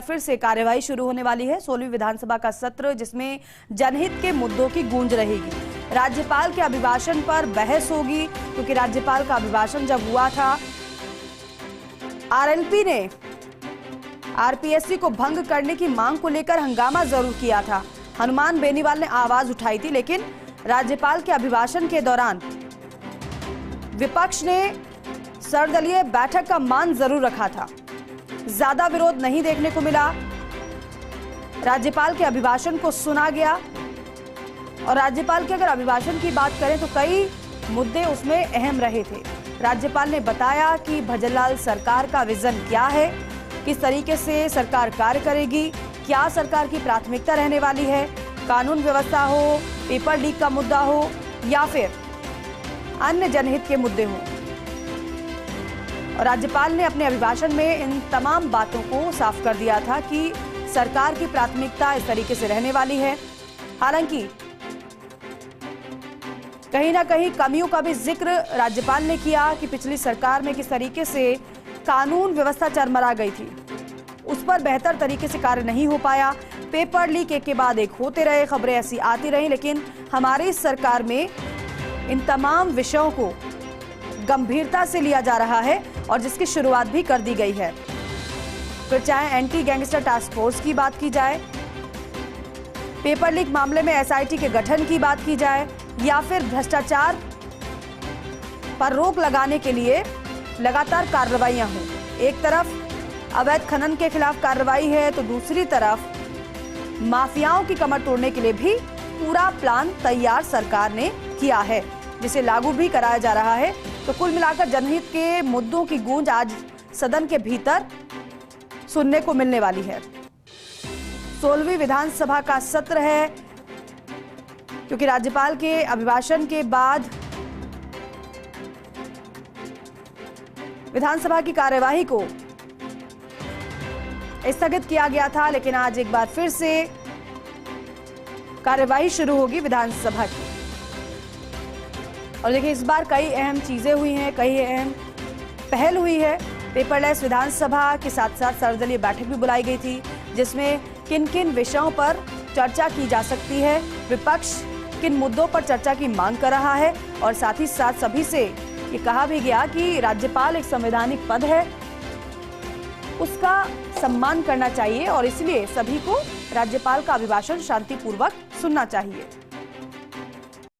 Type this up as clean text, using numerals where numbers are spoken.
फिर से कार्यवाही शुरू होने वाली है। 16वीं विधानसभा का सत्र जिसमें जनहित के मुद्दों की गूंज रहेगी। राज्यपाल के अभिभाषण पर बहस होगी क्योंकि राज्यपाल का अभिभाषण जब हुआ था, आरएलपी ने आरपीएससी को भंग करने की मांग को लेकर हंगामा जरूर किया था। हनुमान बेनीवाल ने आवाज उठाई थी, लेकिन राज्यपाल के अभिभाषण के दौरान विपक्ष ने सर्वदलीय बैठक का मान जरूर रखा था। ज्यादा विरोध नहीं देखने को मिला। राज्यपाल के अभिभाषण को सुना गया और राज्यपाल के अगर अभिभाषण की बात करें तो कई मुद्दे उसमें अहम रहे थे। राज्यपाल ने बताया कि भजनलाल सरकार का विजन क्या है, किस तरीके से सरकार कार्य करेगी, क्या सरकार की प्राथमिकता रहने वाली है, कानून व्यवस्था हो, पेपर लीक का मुद्दा हो या फिर अन्य जनहित के मुद्दे हों। और राज्यपाल ने अपने अभिभाषण में इन तमाम बातों को साफ कर दिया था कि सरकार की प्राथमिकता इस तरीके से रहने वाली है। हालांकि कहीं ना कहीं कमियों का भी जिक्र राज्यपाल ने किया कि पिछली सरकार में किस तरीके से कानून व्यवस्था चरमरा गई थी, उस पर बेहतर तरीके से कार्य नहीं हो पाया। पेपर लीक एक के बाद एक होते रहे, खबरें ऐसी आती रही, लेकिन हमारी सरकार में इन तमाम विषयों को गंभीरता से लिया जा रहा है और जिसकी शुरुआत भी कर दी गई है। फिर चाहे एंटी गैंगस्टर टास्क फोर्स की बात की जाए, पेपर लीक मामले में एसआईटी के गठन की बात की जाए या फिर भ्रष्टाचार पर रोक लगाने के लिए लगातार कार्रवाइयां हों। एक तरफ अवैध खनन के खिलाफ कार्रवाई है तो दूसरी तरफ माफियाओं की कमर तोड़ने के लिए भी पूरा प्लान तैयार सरकार ने किया है, जिसे लागू भी कराया जा रहा है। तो कुल मिलाकर जनहित के मुद्दों की गूंज आज सदन के भीतर सुनने को मिलने वाली है। 16वीं विधानसभा का सत्र है क्योंकि राज्यपाल के अभिभाषण के बाद विधानसभा की कार्यवाही को स्थगित किया गया था, लेकिन आज एक बार फिर से कार्यवाही शुरू होगी विधानसभा की। और देखिए, इस बार कई अहम चीजें हुई हैं, कई अहम पहल हुई है। पेपरलेस विधानसभा के साथ साथ सर्वदलीय बैठक भी बुलाई गई थी, जिसमें किन किन विषयों पर चर्चा की जा सकती है, विपक्ष किन मुद्दों पर चर्चा की मांग कर रहा है और साथ ही साथ सभी से ये कहा भी गया कि राज्यपाल एक संवैधानिक पद है, उसका सम्मान करना चाहिए और इसलिए सभी को राज्यपाल का अभिभाषण शांतिपूर्वक सुनना चाहिए।